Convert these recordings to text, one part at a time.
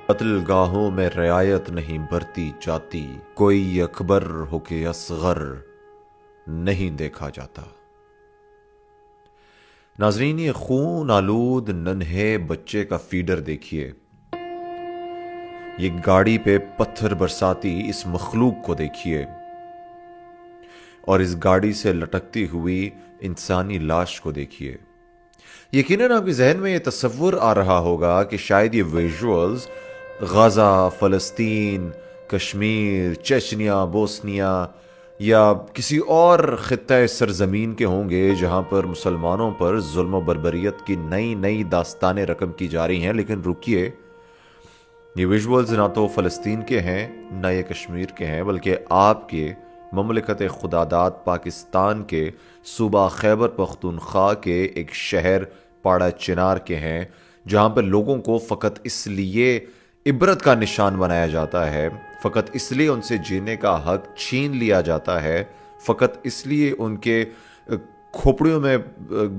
قتل گاہوں میں رعایت نہیں برتی جاتی، کوئی اکبر ہو کے اصغر نہیں دیکھا جاتا۔ ناظرین، یہ خون آلود ننھے بچے کا فیڈر دیکھیے، یہ گاڑی پہ پتھر برساتی اس مخلوق کو دیکھیے، اور اس گاڑی سے لٹکتی ہوئی انسانی لاش کو دیکھیے۔ یقیناً آپ کے ذہن میں یہ تصور آ رہا ہوگا کہ شاید یہ ویژولز غزہ، فلسطین، کشمیر، چچنیا، بوسنیا یا کسی اور خطۂ سرزمین کے ہوں گے جہاں پر مسلمانوں پر ظلم و بربریت کی نئی نئی داستانیں رقم کی جا رہی ہیں، لیکن رکیے، یہ ویژولز نہ تو فلسطین کے ہیں نہ یہ کشمیر کے ہیں، بلکہ آپ کے مملکت خداداد پاکستان کے صوبہ خیبر پختونخوا کے ایک شہر پاڑا چنار کے ہیں، جہاں پر لوگوں کو فقط اس لیے عبرت کا نشان بنایا جاتا ہے، فقط اس لیے ان سے جینے کا حق چھین لیا جاتا ہے، فقط اس لیے ان کے کھوپڑیوں میں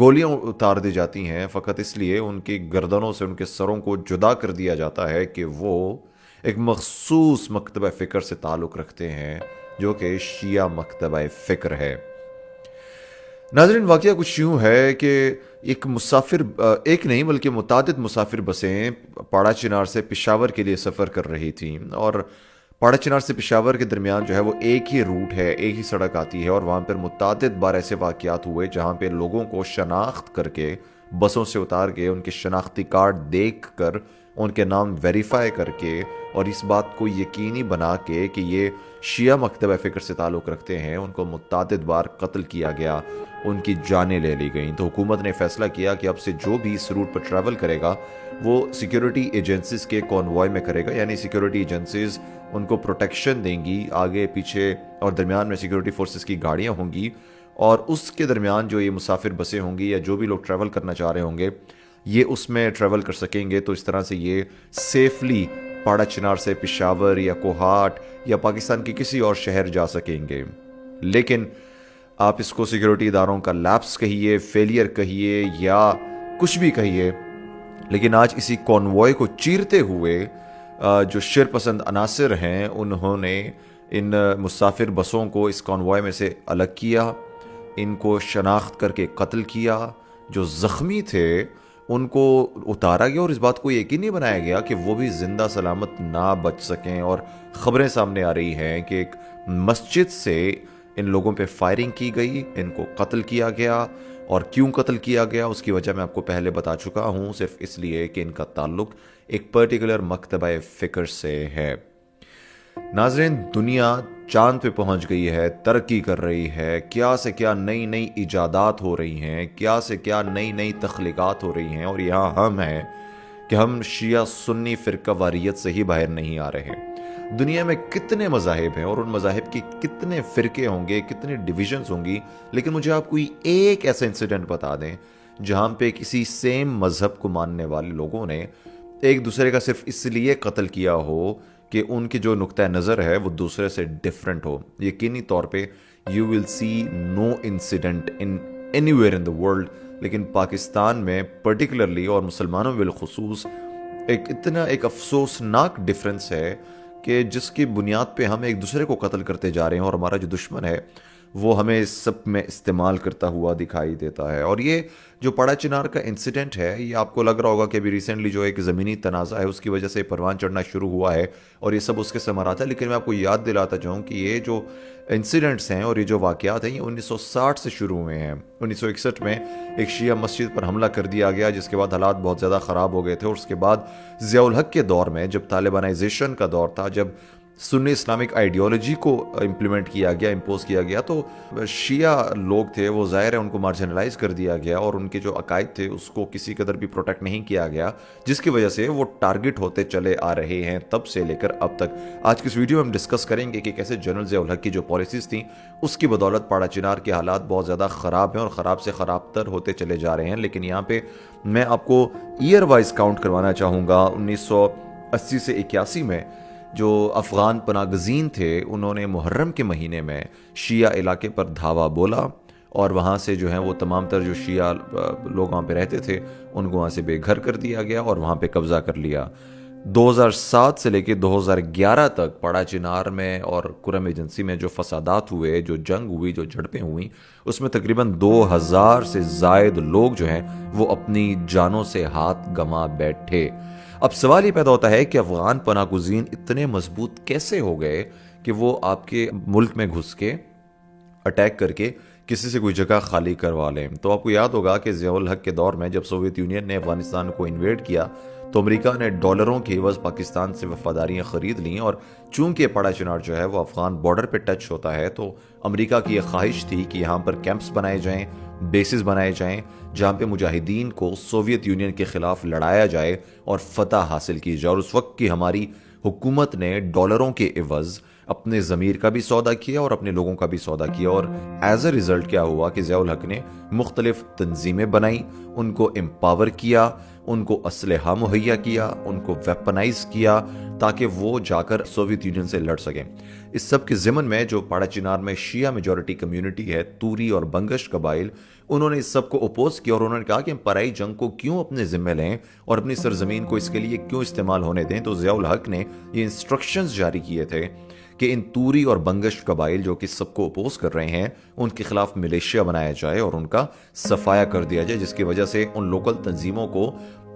گولیاں اتار دی جاتی ہیں، فقط اس لیے ان کی گردنوں سے ان کے سروں کو جدا کر دیا جاتا ہے کہ وہ ایک مخصوص مکتبہ فکر سے تعلق رکھتے ہیں جو کہ شیعہ مکتبہ فکر ہے۔ ناظرین، واقعہ کچھ یوں ہے کہ ایک نہیں بلکہ متعدد مسافر بسیں پاڑا چنار سے پشاور کے لیے سفر کر رہی تھیں، اور پاڑا چنار سے پشاور کے درمیان جو ہے وہ ایک ہی روٹ ہے، ایک ہی سڑک آتی ہے، اور وہاں پر متعدد بار ایسے واقعات ہوئے جہاں پہ لوگوں کو شناخت کر کے بسوں سے اتار کے ان کے شناختی کارڈ دیکھ کر ان کے نام ویریفائی کر کے اور اس بات کو یقینی بنا کے کہ یہ شیعہ مکتبہ فکر سے تعلق رکھتے ہیں، ان کو متعدد بار قتل کیا گیا، ان کی جانیں لے لی گئیں۔ تو حکومت نے فیصلہ کیا کہ اب سے جو بھی اس روٹ پر ٹریول کرے گا وہ سیکیورٹی ایجنسیز کے کانوائے میں کرے گا، یعنی سیکیورٹی ایجنسیز ان کو پروٹیکشن دیں گی، آگے پیچھے اور درمیان میں سیکیورٹی فورسز کی گاڑیاں ہوں گی، اور اس کے درمیان جو یہ مسافر بسیں ہوں گی یا جو بھی لوگ ٹریول کرنا چاہ رہے ہوں گے یہ اس میں ٹریول کر سکیں گے۔ تو اس طرح سے یہ سیفلی پاڑا چنار سے پشاور یا کوہاٹ یا پاکستان کے کسی اور شہر جا سکیں گے۔ لیکن آپ اس کو سیکیورٹی اداروں کا لیپس کہیے، فیلئر کہیے یا کچھ بھی کہیے، لیکن آج اسی کانوائے کو چیرتے ہوئے جو شر پسند عناصر ہیں انہوں نے ان مسافر بسوں کو اس کانوائے میں سے الگ کیا، ان کو شناخت کر کے قتل کیا، جو زخمی تھے ان کو اتارا گیا اور اس بات کو یقینی بنایا گیا کہ وہ بھی زندہ سلامت نہ بچ سکیں۔ اور خبریں سامنے آ رہی ہیں کہ ایک مسجد سے ان لوگوں پہ فائرنگ کی گئی، ان کو قتل کیا گیا، اور کیوں قتل کیا گیا اس کی وجہ میں آپ کو پہلے بتا چکا ہوں، صرف اس لیے کہ ان کا تعلق ایک پرٹیکولر مکتبہ فکر سے ہے۔ ناظرین، دنیا چاند پہ پہنچ گئی ہے، ترقی کر رہی ہے، کیا سے کیا نئی نئی ایجادات ہو رہی ہیں، کیا سے کیا نئی نئی تخلیقات ہو رہی ہیں، اور یہاں ہم ہیں کہ ہم شیعہ سنی فرقہ واریت سے ہی باہر نہیں آ رہے ہیں۔ دنیا میں کتنے مذاہب ہیں اور ان مذاہب کی کتنے فرقے ہوں گے، کتنے ڈویژنز ہوں گی، لیکن مجھے آپ کو ایک ایسا انسیڈنٹ بتا دیں جہاں پہ کسی سیم مذہب کو ماننے والے لوگوں نے ایک دوسرے کا صرف اس لیے قتل کیا ہو کہ ان کی جو نقطہ نظر ہے وہ دوسرے سے ڈیفرنٹ ہو۔ یقینی طور پہ you will see no incident in anywhere in the world, لیکن پاکستان میں پرٹیکولرلی اور مسلمانوں میں بالخصوص ایک افسوسناک ڈفرینس ہے کہ جس کی بنیاد پہ ہم ایک دوسرے کو قتل کرتے جا رہے ہیں، اور ہمارا جو دشمن ہے وہ ہمیں اس سب میں استعمال کرتا ہوا دکھائی دیتا ہے۔ اور یہ جو پاڑا چنار کا انسیڈنٹ ہے، یہ آپ کو لگ رہا ہوگا کہ ابھی ریسنٹلی جو ایک زمینی تنازع ہے اس کی وجہ سے پروان چڑھنا شروع ہوا ہے اور یہ سب اس کے ثمرات ہیں، لیکن میں آپ کو یاد دلاتا جاؤں کہ یہ جو انسیڈنٹس ہیں اور یہ جو واقعات ہیں یہ 1960 سے شروع ہوئے ہیں۔ 1961 میں ایک شیعہ مسجد پر حملہ کر دیا گیا جس کے بعد حالات بہت زیادہ خراب ہو گئے تھے، اور اس کے بعد ضیاء الحق کے دور میں جب طالبانائزیشن کا دور تھا، جب سنی اسلامک آئیڈیالوجی کو امپلیمنٹ کیا گیا، امپوز کیا گیا، تو شیعہ لوگ تھے وہ ظاہر ہے ان کو مارجنلائز کر دیا گیا اور ان کے جو عقائد تھے اس کو کسی قدر بھی پروٹیکٹ نہیں کیا گیا، جس کی وجہ سے وہ ٹارگٹ ہوتے چلے آ رہے ہیں تب سے لے کر اب تک۔ آج کی اس ویڈیو میں ہم ڈسکس کریں گے کہ کیسے جنرل ضیاء الحق کی جو پالیسیز تھیں اس کی بدولت پاڑا چنار کے حالات بہت زیادہ خراب ہیں اور خراب سے خراب تر ہوتے چلے جا رہے ہیں۔ لیکن یہاں پہ میں آپ کو ایئر وائز کاؤنٹ کروانا چاہوں گا۔ 1980 سے 81 میں جو افغان پناہ گزین تھے انہوں نے محرم کے مہینے میں شیعہ علاقے پر دھاوا بولا، اور وہاں سے جو ہیں وہ تمام تر جو شیعہ لوگ وہاں پہ رہتے تھے ان کو وہاں سے بے گھر کر دیا گیا اور وہاں پہ قبضہ کر لیا۔ 2007 سے لے کے 2011 تک پاڑا چنار میں اور کرم ایجنسی میں جو فسادات ہوئے، جو جنگ ہوئی، جو جھڑپیں ہوئیں، اس میں تقریباً 2000 سے زائد لوگ جو ہیں وہ اپنی جانوں سے ہاتھ گنوا بیٹھے۔ اب سوال یہ پیدا ہوتا ہے کہ افغان پناہ گزین اتنے مضبوط کیسے ہو گئے کہ وہ آپ کے ملک میں گھس کے اٹیک کر کے کسی سے کوئی جگہ خالی کروا لیں۔ تو آپ کو یاد ہوگا کہ ضیاء الحق کے دور میں جب سوویت یونین نے افغانستان کو انویڈ کیا تو امریکہ نے ڈالروں کے عوض پاکستان سے وفاداریاں خرید لیں، اور چونکہ پاڑا چنار جو ہے وہ افغان بارڈر پہ ٹچ ہوتا ہے تو امریکہ کی یہ خواہش تھی کہ یہاں پر کیمپس بنائے جائیں، بیسز بنائے جائیں، جہاں پہ مجاہدین کو سوویت یونین کے خلاف لڑایا جائے اور فتح حاصل کی جائے۔ اور اس وقت کی ہماری حکومت نے ڈالروں کے عوض اپنے ضمیر کا بھی سودا کیا اور اپنے لوگوں کا بھی سودا کیا، اور ایز اے ریزلٹ کیا ہوا کہ ضیاء الحق نے مختلف تنظیمیں بنائیں، ان کو امپاور کیا، ان کو اسلحہ مہیا کیا، ان کو ویپنائز کیا تاکہ وہ جا کر سوویت یونین سے لڑ سکیں۔ اس سب کے ضمن میں جو پاڑا چنار میں شیعہ میجورٹی کمیونٹی ہے، توری اور بنگش قبائل، انہوں نے اس سب کو اپوز کیا اور انہوں نے کہا کہ ہم پرائی جنگ کو کیوں اپنے ذمہ لیں اور اپنی سرزمین کو اس کے لیے کیوں استعمال ہونے دیں۔ تو ضیاء الحق نے یہ انسٹرکشنز جاری کیے تھے کہ ان توری اور بنگش قبائل جو کہ سب کو اپوز کر رہے ہیں ان کے خلاف ملیشیا بنایا جائے اور ان کا صفایا کر دیا جائے، جس کی وجہ سے ان لوکل تنظیموں کو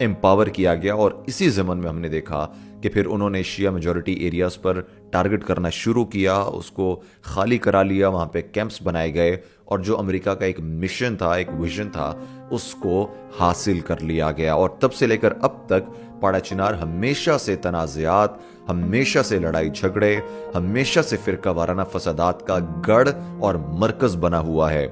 امپاور کیا گیا۔ اور اسی ضمن میں ہم نے دیکھا کہ پھر انہوں نے شیعہ میجورٹی ایریاز پر ٹارگٹ کرنا شروع کیا، اس کو خالی کرا لیا، وہاں پہ کیمپس بنائے گئے اور جو امریکہ کا ایک مشن تھا، ایک ویژن تھا، اس کو حاصل کر لیا گیا۔ اور تب سے لے کر اب تک پاڑا چنار ہمیشہ سے تنازعات، ہمیشہ سے لڑائی جھگڑے، ہمیشہ سے فرقہ وارانہ فسادات کا گڑھ اور مرکز بنا ہوا ہے۔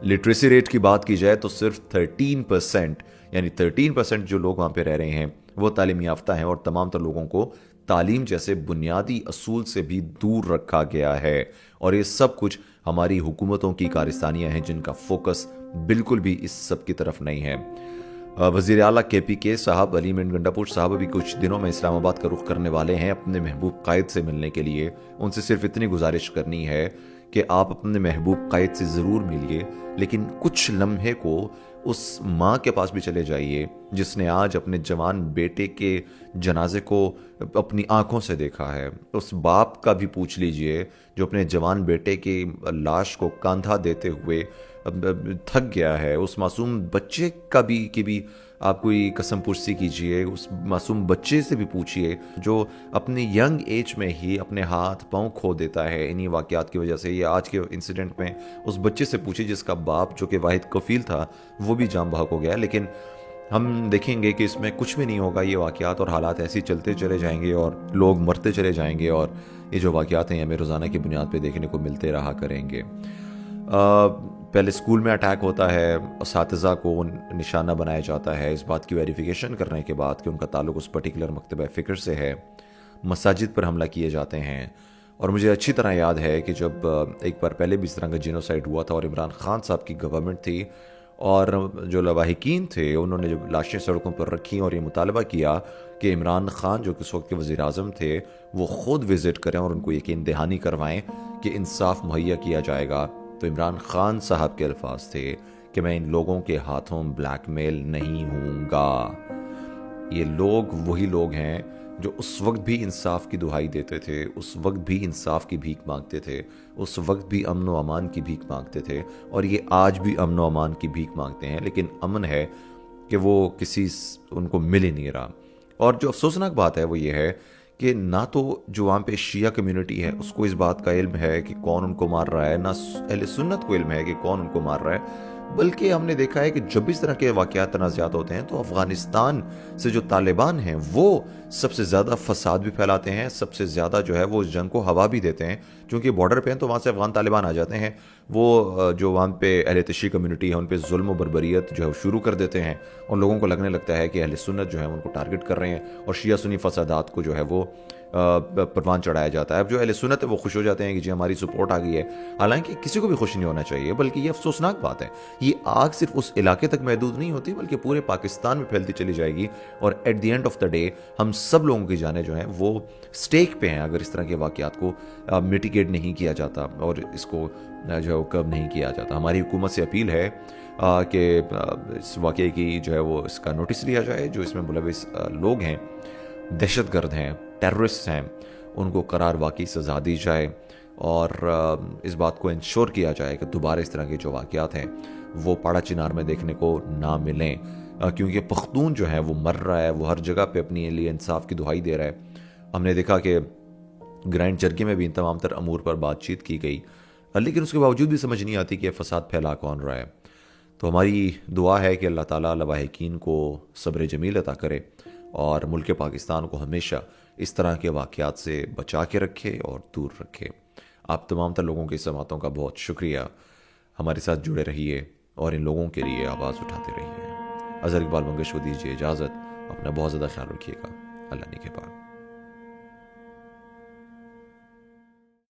لٹریسی ریٹ کی بات کی جائے تو صرف 13%، یعنی 13% جو لوگ وہاں پہ رہ رہے ہیں وہ تعلیم یافتہ ہیں، اور تمام تر لوگوں کو تعلیم جیسے بنیادی اصول سے بھی دور رکھا گیا ہے۔ اور یہ سب کچھ ہماری حکومتوں کی کارستانیاں ہیں جن کا فوکس بالکل بھی اس سب کی طرف نہیں ہے۔ وزیر اعلیٰ کے پی کے صاحب، علی مین گنڈا پور صاحب ابھی کچھ دنوں میں اسلام آباد کا رخ کرنے والے ہیں اپنے محبوب قائد سے ملنے کے لیے۔ ان سے صرف اتنی گزارش کرنی ہے کہ آپ اپنے محبوب قائد سے ضرور ملیے، لیکن کچھ لمحے کو اس ماں کے پاس بھی چلے جائیے جس نے آج اپنے جوان بیٹے کے جنازے کو اپنی آنکھوں سے دیکھا ہے۔ اس باپ کا بھی پوچھ لیجئے جو اپنے جوان بیٹے کی لاش کو کاندھا دیتے ہوئے تھک گیا ہے۔ اس معصوم بچے کی بھی آپ کوئی قسم پرسی کیجئے، اس معصوم بچے سے بھی پوچھئے جو اپنی ینگ ایج میں ہی اپنے ہاتھ پاؤں کھو دیتا ہے انہی واقعات کی وجہ سے۔ یہ آج کے انسیڈنٹ میں اس بچے سے پوچھئے جس کا باپ جو کہ واحد کفیل تھا وہ بھی جاں بحق ہو گیا۔ لیکن ہم دیکھیں گے کہ اس میں کچھ بھی نہیں ہوگا، یہ واقعات اور حالات ایسے چلتے چلے جائیں گے اور لوگ مرتے چلے جائیں گے، اور یہ جو واقعات ہیں ہمیں روزانہ کی بنیاد پہ دیکھنے کو ملتے رہا کریں گے۔ پہلے اسکول میں اٹیک ہوتا ہے، اساتذہ کو نشانہ بنایا جاتا ہے اس بات کی ویریفیکیشن کرنے کے بعد کہ ان کا تعلق اس پرٹیکولر مکتبہ فکر سے ہے۔ مساجد پر حملہ کیے جاتے ہیں، اور مجھے اچھی طرح یاد ہے کہ جب ایک بار پہلے بھی اس طرح کا جینوسائیڈ ہوا تھا اور عمران خان صاحب کی گورنمنٹ تھی اور جو لواحقین تھے انہوں نے جب لاشیں سڑکوں پر رکھیں اور یہ مطالبہ کیا کہ عمران خان جو کہ اس وقت کے وزیر اعظم تھے وہ خود وزٹ کریں اور ان کو یقین دہانی کروائیں کہ انصاف مہیا کیا جائے گا، تو عمران خان صاحب کے الفاظ تھے کہ میں ان لوگوں کے ہاتھوں بلیک میل نہیں ہوں گا۔ یہ لوگ وہی لوگ ہیں جو اس وقت بھی انصاف کی دہائی دیتے تھے، اس وقت بھی انصاف کی بھیک مانگتے تھے، اس وقت بھی امن و امان کی بھیک مانگتے تھے، اور یہ آج بھی امن و امان کی بھیک مانگتے ہیں، لیکن امن ہے کہ وہ ان کو مل ہی نہیں رہا۔ اور جو افسوسناک بات ہے وہ یہ ہے کہ نہ تو جو وہاں پہ شیعہ کمیونٹی ہے اس کو اس بات کا علم ہے کہ کون ان کو مار رہا ہے، نہ اہل سنت کو علم ہے کہ کون ان کو مار رہا ہے، بلکہ ہم نے دیکھا ہے کہ جب اس طرح کے واقعات تنازعات ہوتے ہیں تو افغانستان سے جو طالبان ہیں وہ سب سے زیادہ فساد بھی پھیلاتے ہیں، سب سے زیادہ جو ہے وہ اس جنگ کو ہوا بھی دیتے ہیں، چونکہ بارڈر پہ ہیں تو وہاں سے افغان طالبان آ جاتے ہیں، وہ جو وہاں پہ اہل تشیع کمیونٹی ہے ان پہ ظلم و بربریت جو ہے شروع کر دیتے ہیں، اور لوگوں کو لگنے لگتا ہے کہ اہل سنت جو ہے ان کو ٹارگٹ کر رہے ہیں اور شیعہ سنی فسادات کو جو ہے وہ پروان چڑھایا جاتا ہے۔ اب جو اہل سنت ہے وہ خوش ہو جاتے ہیں کہ جی ہماری سپورٹ آ گئی ہے، حالانکہ کسی کو بھی خوش نہیں ہونا چاہیے، بلکہ یہ افسوسناک بات ہے۔ یہ آگ صرف اس علاقے تک محدود نہیں ہوتی بلکہ پورے پاکستان میں پھیلتی چلی جائے گی، اور at the end of the day ہم سب لوگوں کی جانیں جو ہیں وہ سٹیک پہ ہیں اگر اس طرح کے واقعات کو میٹیگیٹ نہیں کیا جاتا اور اس کو جو ہے وہ کب نہیں کیا جاتا۔ ہماری حکومت سے اپیل ہے کہ اس واقعے کی جو ہے وہ اس کا نوٹس لیا جائے، جو اس میں ملوث لوگ ہیں دہشت گرد ہیں، ٹیررسٹ ہیں، ان کو قرار واقعی سزا دی جائے اور اس بات کو انشور کیا جائے کہ دوبارہ اس طرح کے جو واقعات ہیں وہ پاڑا چنار میں دیکھنے کو نہ ملیں، کیونکہ پختون جو ہے وہ مر رہا ہے، وہ ہر جگہ پہ اپنے لیے انصاف کی دہائی دے رہا ہے۔ ہم نے دیکھا کہ گرینڈ چرکی میں بھی ان تمام تر امور پر بات چیت کی گئی، لیکن اس کے باوجود بھی سمجھ نہیں آتی کہ یہ فساد پھیلا کون رہا ہے۔ تو ہماری دعا ہے کہ اللہ تعالیٰ لواحقین کو صبر جمیل عطا کرے اور ملک پاکستان کو ہمیشہ اس طرح کے واقعات سے بچا کے رکھے اور دور رکھے۔ آپ تمام تر لوگوں کی سماعتوں کا بہت شکریہ، ہمارے ساتھ جڑے رہیے اور ان لوگوں کے لیے آواز اٹھاتے رہیے۔ اظہر اقبال منگش کو دیجیے اجازت، اپنا بہت زیادہ خیال رکھیے گا، اللہ نگہبان۔